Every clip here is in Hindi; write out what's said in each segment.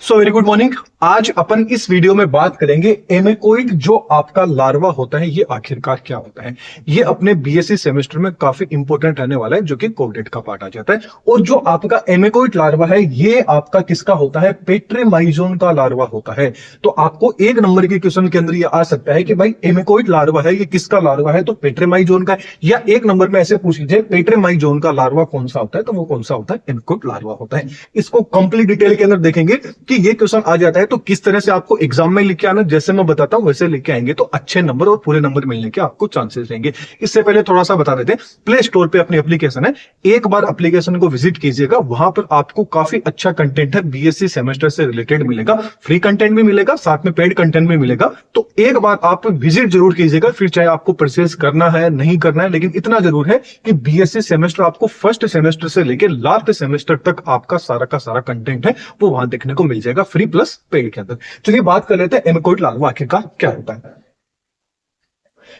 So very good morning. आज अपन इस वीडियो में बात करेंगे एमेकोइड जो आपका लार्वा होता है ये आखिरकार क्या होता है। ये अपने बीएससी सेमेस्टर में काफी इंपॉर्टेंट रहने वाला है जो कि कोडेड का पार्ट आ जाता है। और जो आपका एमेकोइड लार्वा है ये आपका किसका होता है, पेट्रेमाइजोन का लार्वा होता है। तो आपको एक नंबर के क्वेश्चन के अंदर ये आ सकता है कि भाई एमेकोइड लार्वा है ये किसका लार्वा है, तो पेट्रेमाइजोन का है। या एक नंबर में ऐसे पूछ लीजिए पेट्रेमाइजोन का लार्वा कौन सा होता है, तो वो कौन सा होता है, एमेकोइड लार्वा होता है। इसको कंप्लीट डिटेल के अंदर देखेंगे कि ये क्वेश्चन आ जाता है तो किस तरह से आपको एग्जाम में लिख के आना, जैसे मैं बताता हूं वैसे लिख के आएंगे तो अच्छे नंबर और पूरे नंबर मिलने के आपको चांसेस रहेंगे। इससे पहले थोड़ा सा बता देते हैं, प्ले स्टोर पे अपनी एप्लीकेशन है, एक बार एप्लीकेशन को विजिट कीजिएगा। वहां पर आपको काफी अच्छा कंटेंट है बीएससी सेमेस्टर से रिलेटेड मिलेगा, फ्री कंटेंट भी मिलेगा, साथ में पेड कंटेंट भी मिलेगा। तो एक बार आप विजिट जरूर कीजिएगा, फिर चाहे आपको परचेज करना है नहीं करना है, लेकिन इतना जरूर है कि बीएससी सेमेस्टर आपको फर्स्ट सेमेस्टर से लेकर लास्ट सेमेस्टर तक आपका सारा का सारा कंटेंट है वो वहां देखने को मिल जाएगा, फ्री प्लस पेड के अंदर। चलिए बात कर लेते हैं एमेकोइड लार्वा आखिरकार क्या होता है।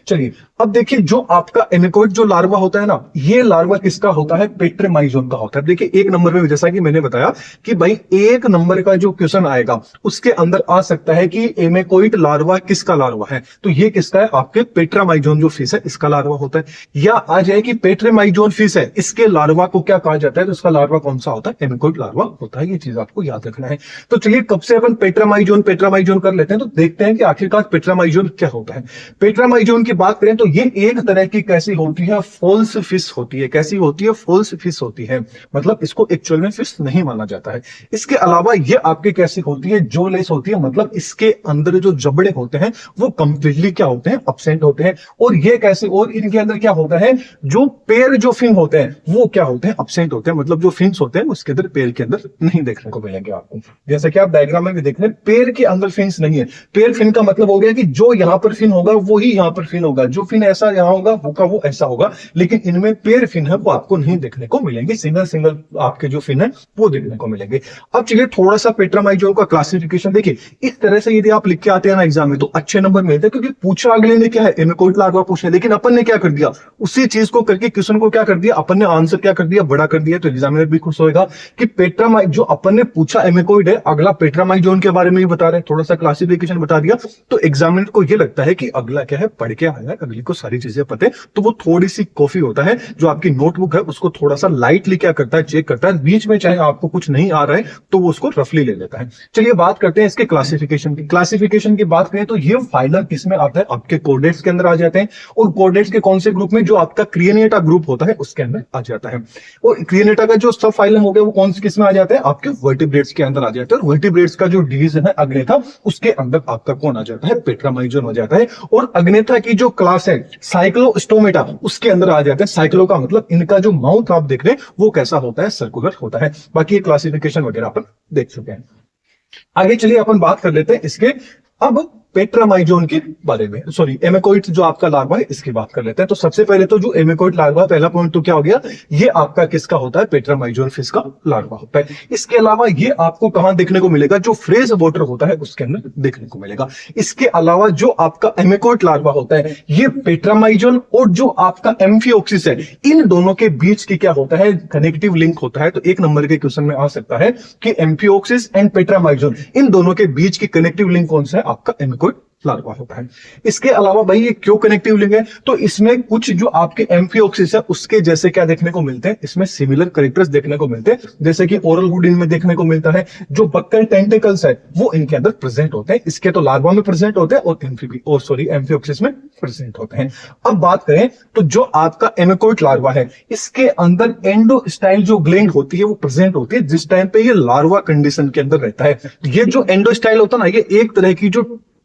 चलिए अब देखिए, जो आपका एमेकोइड जो लार्वा होता है ना, ये लार्वा किसका होता है, पेट्रेमाइजोन का होता है। देखिए एक नंबर में जैसा कि मैंने बताया कि भाई एक नंबर का जो क्वेश्चन आएगा उसके अंदर आ सकता है कि एमेकोइड लार्वा किसका लार्वा है, तो ये किसका है, आपके पेट्रेमाइजोन जो फिश है इसका लार्वा होता है। या आ जाए कि पेट्रेमाइजोन फिश है इसके लार्वा को क्या कहा जाता है, तो इसका लार्वा कौन सा होता है, एमेकोइड लार्वा होता है। ये चीज आपको याद रखना है। तो चलिए कब से अपन पेट्रेमाइजोन कर लेते हैं, तो देखते हैं कि आखिरकार पेट्रेमाइजोन क्या होता है। पेट्रेमाइजोन की बात करें तो ये एक तरह की कैसी होती है, फॉल्स फिश होती है। कैसी होती है, फॉल्स फिश होती है, मतलब इसको एक्चुअल में फिश नहीं माना जाता है। इसके अलावा ये आपके कैसी होती है, जो लेस होती है, मतलब इसके अंदर जो जबड़े होते हैं वो कंप्लीटली क्या होते हैं, एब्सेंट होते हैं। और ये कैसे, और इनके अंदर क्या होता है, जो पैर जो फिन होते हैं वो क्या होते हैं, एब्सेंट होते हैं। मतलब जो फिन्स होते हैं उसके अंदर, पैर के अंदर नहीं देखने को मिलेंगे आपको। जैसे कि आप डायग्राम में भी देख रहे हैं, पैर के अंदर फिन्स नहीं है। पैर फिन का मतलब हो गया कि जो यहां पर फिन होगा वो ही यहां पर फिन होगा, जो फिन ऐसा यहां होगा वो ऐसा होगा, लेकिन इनमें पेयर फिन है वो आपको नहीं देखने को मिलेंगे। सिंगल सिंगल आपके जो फिन है वो देखने को मिलेंगे। अब चलिए थोड़ा सा पेट्रेमाइजोन का क्लासिफिकेशन देखिए। इस तरह से यदि आप लिख के आते हैं ना एग्जाम में तो अच्छे नंबर मिलते हैं, क्योंकि पूछा अगले ने क्या है, एमेकोइड लार्वा पूछे, लेकिन अपन ने क्या कर दिया, उसी चीज को करके क्वेश्चन को क्या कर दिया, अपन ने आंसर क्या कर दिया, बड़ा कर दिया। तो एग्जामिनर भी खुश होगा कि पेट्रामाइज जो अपन ने पूछा एमेकोइड है, अगला पेट्रेमाइजोन के बारे में ही बता रहे हैं, थोड़ा सा क्लासिफिकेशन बता दिया। तो एग्जामिनर को ये लगता है कि अगला क्या है, पढ़ के आया है, अगले को सारी चीजें पता है। तो वो थोड़ी सी कॉफी होता है, जो आपकी नोटबुक है उसको थोड़ा सा लाइटली क्या करता है, चेक करता है, बीच में चाहे आपको कुछ नहीं आ रहा है तो वो उसको रफली ले लेता है। चलिए बात करते हैं इसके क्लासिफिकेशन की। क्लासिफिकेशन की बात करें तो ये फाइलम किसमें आता है, आपके कोर्डेट्स के अंदर आ जाते हैं। और कोर्डेट्स के कौन से ग्रुप में, जो आपका क्रिएनेटा ग्रुप होता है उसके अंदर आ जाता है। और क्रिएनेटा का जो सब फाइलम हो गया वो कौन से किसमें आ जाता है, आपके वर्टिब्रेट्स के अंदर आ जाता है। और वर्टिब्रेट्स का जो डिवीजन है अग्नेथा, उसके अंदर आपका कौन आ जाता है, पेट्रेमाइजोन हो जाता है। और अग्नेथा की जो क्लास है साइक्लोस्टोमेटा, उसके अंदर आ जाते हैं। साइक्लो का मतलब इनका जो माउथ आप देख रहे हैं वो कैसा होता है, सर्कुलर होता है। बाकी क्लासिफिकेशन वगैरह अपन देख चुके हैं। आगे चलिए अपन बात कर लेते हैं इसके अब पेट्रेमाइजोन के बारे में, सॉरी एमेकोइड जो आपका लार्वा है इसकी बात कर लेते हैं। तो सबसे पहले तो जो एमेकोइड लार्वा, पहला पॉइंट तो क्या हो गया, ये आपका किसका होता है, पेट्रेमाइजोन फिश का लार्वा होता है। इसके अलावा ये आपको कहां देखने को मिलेगा, जो फ्रेश वाटर होता है उसके अंदर देखने को मिलेगा। इसके अलावा जो आपका एमेकोइड लार्वा होता है ये पेट्रेमाइजोन और जो आपका एम्फिओक्सिस है, इन दोनों के बीच की क्या होता है, कनेक्टिव लिंक होता है। तो एक नंबर के क्वेश्चन में आ सकता है कि एम्फिओक्सिस एंड पेट्रेमाइजोन, इन दोनों के बीच की कनेक्टिव लिंक कौन सा है, आपका एमेकोइड लार्वा होता है। इसके अलावा भाई ये क्यों कनेक्टिव लिंक है, तो इसमें कुछ जो आपके एम्फिओक्सिस है उसके जैसे क्या देखने को मिलते हैं, इसमें सिमिलर कैरेक्टर्स देखने को मिलते हैं, जैसे कि ओरल हुड इनमें देखने को मिलता है। जो बक्कल टेंटिकल्स है वो इनके अंदर प्रेजेंट होते हैं, इसके तो लार्वा में प्रेजेंट होते हैं और एम्फिओक्सिस में प्रेजेंट होते हैं। अब बात करें तो जो आपका एमेकोइड लार्वा है इसके अंदर एंडोस्टाइल जो ग्लैंड होती है वो प्रेजेंट होती है, जिस टाइम पे ये लार्वा कंडीशन के अंदर रहता है। ये जो एंडोस्टाइल होता है ना, ये एक तरह की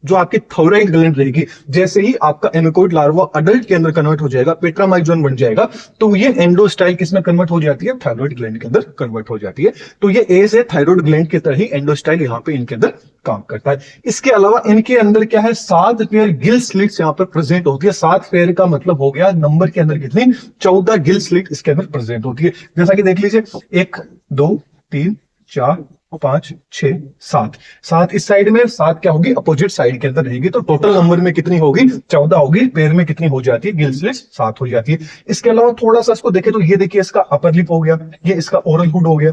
जो आपकी थायराइड ग्लैंड रहेगी। जैसे ही आपका एमेकोइड लार्वा अडल्ट के अंदर कन्वर्ट हो जाएगा, पेट्रेमाइजोन बन जाएगा, तो ये एंडोस्टाइल किसमें कन्वर्ट हो जाती है, थायराइड ग्लैंड के अंदर कन्वर्ट हो जाती है। तो ये एज है थायराइड ग्लैंड की तरह ही एंडोस्टाइल यहाँ पे इनके अंदर काम करता है। इसके अलावा इनके अंदर क्या है, 7 पेयर गिल स्लिट्स यहाँ पर प्रेजेंट होती है। 7 पेयर का मतलब हो गया नंबर के अंदर कितनी, 14 गिल स्लिट इसके अंदर प्रेजेंट होती है। जैसा कि देख लीजिए 1 2 3 4 5 6 7 7 इस साइड में, 7 क्या होगी, अपोजिट साइड के अंदर रहेगी। तो टोटल नंबर में कितनी होगी, 14 होगी। पेयर में कितनी हो जाती है, गिल स्लिट्स 7 हो जाती है। इसके अलावा थोड़ा सा इसको देखें तो ये देखिए इसका अपर लिप हो गया, ये इसका ओरल हुड हो गया,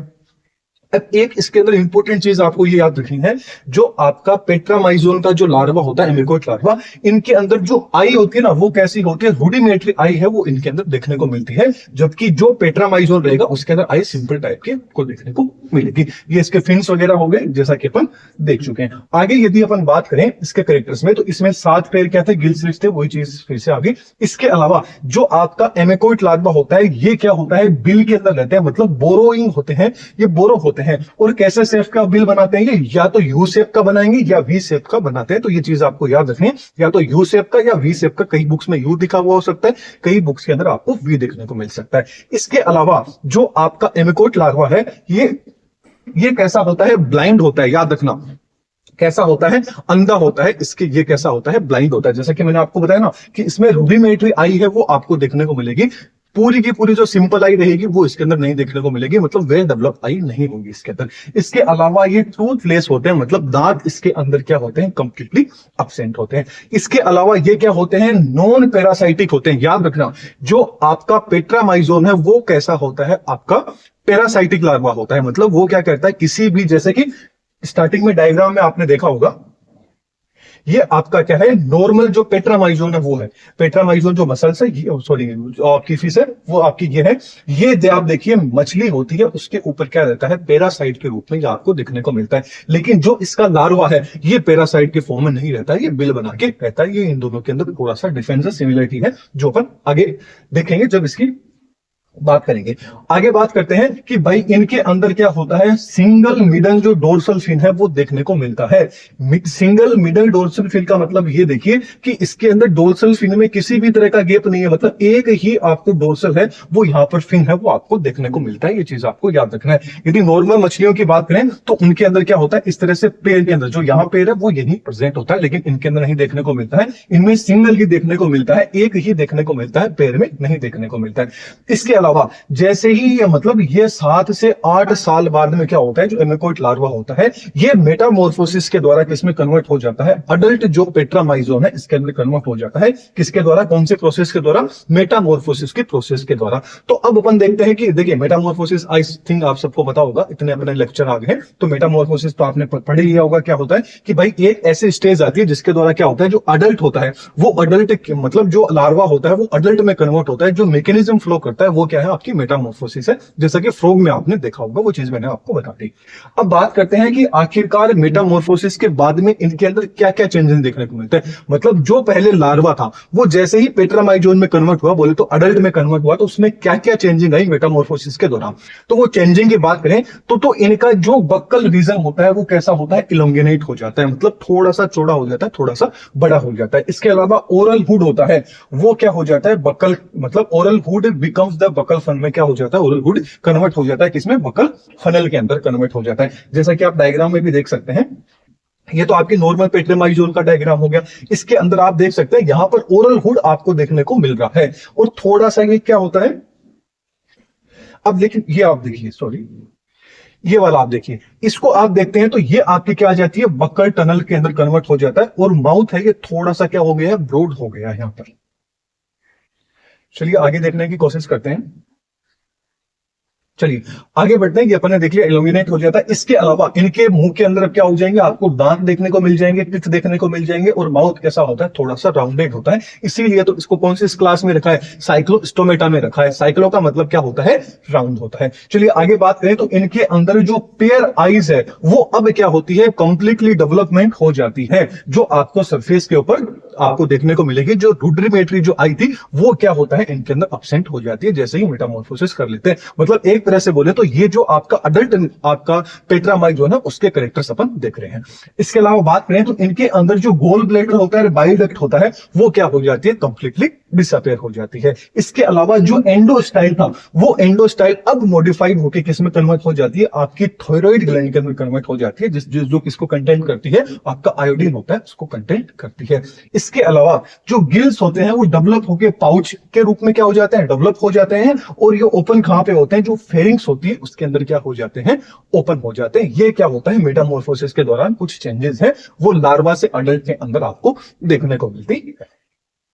अब एक इसके अंदर इंपॉर्टेंट चीज आपको ये याद रखनी है, जो आपका पेट्रामाइजोन का जो लार्वा होता है, एमिकोइट लार्वा, इनके अंदर जो आई होती है ना, वो कैसी होती है, रूडिमेंट्री आई है वो इनके अंदर देखने को मिलती है, जबकि जो पेट्रामाइजोन रहेगा उसके अंदर आई सिंपल टाइप के को देखने को मिलेगी। ये इसके फिन्स वगैरह हो गए, जैसा कि अपन देख चुके हैं। आगे यदि अपन बात करें इसके कैरेक्टर्स में, तो इसमें 7 पैर क्या थे, गिल स्लिट्स थे, वही चीज फिर से आगे। इसके अलावा जो आपका एमिकोइट लार्वा होता है, ये क्या होता है, बिल के अंदर रहते हैं, मतलब बोरोइंग होते हैं, ये बोरो होते हैं। और कैसे शेप का बिल बनाते हैं, ये या तो यू शेप का बनाएंगे या वी शेप का बनाते हैं। तो ये चीज आपको याद रखनी है, या तो यू शेप का या वी शेप का। कई बुक्स में यू दिखा हुआ हो सकता है, कई बुक्स के अंदर आपको वी देखने को मिल सकता है। इसके अलावा जो आपका एमिकोइट लार्वा है, ये कैसा होता है, ब्लाइंड होता है। याद रखना कैसा होता है, अंधा होता है। इसके ये कैसा होता है, ब्लाइंड होता है। जैसा कि मैंने आपको बताया ना कि इसमें रूडिमेंट्री आई है वो आपको देखने को मिलेगी, पूरी की पूरी जो सिंपल आई रहेगी वो इसके अंदर नहीं देखने को मिलेगी, मतलब वेल डेवलप आई नहीं होगी इसके अंदर। इसके अलावा ये टूथलेस होते हैं, मतलब दांत इसके अंदर क्या होते हैं, कंप्लीटली एब्सेंट होते हैं। इसके अलावा ये क्या होते हैं, नॉन पैरासाइटिक होते हैं। याद रखना जो आपका पेट्रामाइजोन है वो कैसा होता है, आपका पैरासाइटिक लार्वा होता है। मतलब वो क्या करता है, किसी भी, जैसे कि स्टार्टिंग में डायग्राम में आपने देखा होगा, ये आपका क्या है, नॉर्मल जो पेट्रामाइजोन है वो है। पेट्रामाइजोन जो मसल्स है, ये सॉरी आपकी फिश है वो आपकी ये है। ये आप देखिए मछली होती है, उसके ऊपर क्या रहता है, पैरासाइट के रूप में ये आपको देखने को मिलता है। लेकिन जो इसका लार्वा है ये पैरासाइट के फॉर्म में नहीं रहता है, ये बिल बना के रहता है। ये इन दोनों के अंदर थोड़ा सा डिफरेंस सिमिलरिटी है, जो अपन आगे देखेंगे जब इसकी बात करेंगे। आगे बात करते हैं कि भाई इनके अंदर क्या होता है, सिंगल मिडल जो डोर्सल फिन है वो देखने को मिलता है। सिंगल मिडल डोर्सल फिन का मतलब ये देखिए कि इसके अंदर डोर्सल फिन में किसी भी तरह का गैप नहीं है, मतलब एक ही आपको डोर्सल है वो यहाँ पर फिन है वो आपको देखने को मिलता है। ये चीज आपको याद रखना है। यदि नॉर्मल मछलियों की बात करें तो उनके अंदर क्या होता है, इस तरह से पैर के अंदर जो यहाँ पैर है वो यही प्रेजेंट होता है, लेकिन इनके अंदर नहीं देखने को मिलता है। इनमें सिंगल ही देखने को मिलता है, एक ही देखने को मिलता है, पैर में नहीं देखने को मिलता है। इसके अलावा जैसे ही ये मतलब ये 7 से 8 साल बाद में क्या होता है, जो एमिकोइट लार्वा होता है ये मेटामॉर्फोसिस के द्वारा किसमें कन्वर्ट हो जाता है, अडल्ट जो पेट्रामाइजोन है इसके अंदर कन्वर्ट हो जाता है। किसके द्वारा, कौन से प्रोसेस के द्वारा, मेटामॉर्फोसिस के प्रोसेस के द्वारा। तो अब अपन देखते हैं कि देखिए मेटामॉर्फोसिस आई थिंक आप सबको पता होगा, इतने अपने लेक्चर आ गए हैं तो मेटामॉर्फोसिस तो आपने पढ़ ही लिया होगा। क्या होता है कि भाई एक ऐसी स्टेज आती है जिसके द्वारा क्या होता है, जो अडल्ट होता है वो अडल्ट मतलब जो लार्वा होता है वो अडल्ट में कन्वर्ट होता है। जो मैकेनिज्म फ्लो करता है वो क्या है, आपकी मेटामॉर्फोसिस है। जैसा कि फ्रॉग में आपने देखा होगा, वो चीज मैंने आपको बता दी। अब बात करते हैं कि आखिरकार मेटामॉर्फोसिस के बाद में इनके अंदर क्या क्या चेंजेस देखने को मिलते हैं। मतलब जो पहले लार्वा था वो जैसे ही पेट्रामाइजोन में कन्वर्ट हुआ, बोले तो अडल्ट में कन्वर्ट हुआ, तो उसमें क्या क्या चेंजिंग आई मेटामॉर्फोसिस के दौरान। तो वो चेंजिंग की बात करें तो इनका जो बक्कल रीजन होता है वो कैसा होता है, इलोंगेनेट हो जाता है, मतलब थोड़ा सा चौड़ा हो जाता है, थोड़ा सा बड़ा हो जाता है। इसके अलावा ओरल हुड होता है वो क्या हो जाता है, बक्कल मतलब oral hood becomes the buccal fun में क्या हो जाता है, ओरल हुड कन्वर्ट हो जाता है किसमें, बक्कल फनल के अंदर कन्वर्ट हो जाता है। जैसा कि आप डायग्राम में भी देख सकते हैं, ये तो आपकी नॉर्मल पेट्रामाइजोन का डायग्राम हो गया। इसके अंदर आप देख सकते हैं यहां पर ओरल हुड आपको देखने को मिल रहा है, और थोड़ा सा ये क्या होता है, अब लेकिन ये आप देखिए, सॉरी ये वाला आप देखिए, इसको आप देखते हैं तो ये आपकी क्या आ जाती है, बक्कल टनल के अंदर कन्वर्ट हो जाता है। और माउथ है ये थोड़ा सा क्या हो गया है, ब्रॉड हो गया है यहां पर। चलिए आगे देखने की कोशिश करते हैं। चलिए आगे बढ़ते हैं। ये अपन ने देख लिया इल्यूमिनेट हो जाता है। इसके अलावा इनके मुंह के अंदर क्या हो जाएंगे, आपको दांत देखने को मिल जाएंगे, टीथ देखने को मिल जाएंगे, और माउथ कैसा होता है, थोड़ा सा राउंडेड होता है। इसीलिए तो इसको कौन सी क्लास में रखा है, साइक्लोस्टोमेटा में रखा है। साइक्लो का मतलब क्या होता है, राउंड होता है। चलिए आगे बात करें तो इनके अंदर जो पेयर आईज है वो अब क्या होती है, कंप्लीटली डेवलपमेंट हो जाती है, जो आपको सरफेस के ऊपर आपको देखने को मिलेगी। जो रूडिमेंट्री जो आई थी वो क्या होता है, इनके अंदर एब्सेंट हो जाती है जैसे ही मेटामॉर्फोसिस कर लेते हैं। मतलब एक तरह से बोले तो ये जो आपका अडल्ट आपका पेट्रामाइजोन है उसके कैरेक्टर्स अपन देख रहे हैं। इसके अलावा बात करें तो इनके अंदर जो गोल ब्लैडर होता है, बाइल डक्ट होता है, वो क्या हो जाती है, कंप्लीटली डिसअपेयर हो जाती है। इसके अलावा जो एंडोस्टाइल था वो एंडोस्टाइल अब मॉडिफाइड होकर किसमें कन्वर्ट हो जाती है, आपकी थायराइड ग्लैंड के अंदर कन्वर्ट हो जाती है, जो किसको कंटेंट करती है, आपका आयोडीन होता है उसको कंटेंट करती है। इसके अलावा जो गिल्स होते हैं वो डेवलप होकर पाउच के रूप में क्या हो जाते हैं, डेवलप हो जाते हैं। और ये ओपन कहां पे होते हैं, जो फेरिंग्स होती है उसके अंदर क्या हो जाते हैं, ओपन हो जाते हैं। ये क्या होता है, मेटामॉर्फोसिस के दौरान कुछ चेंजेस है वो लार्वा से अडल्ट के अंदर आपको देखने को मिलती है।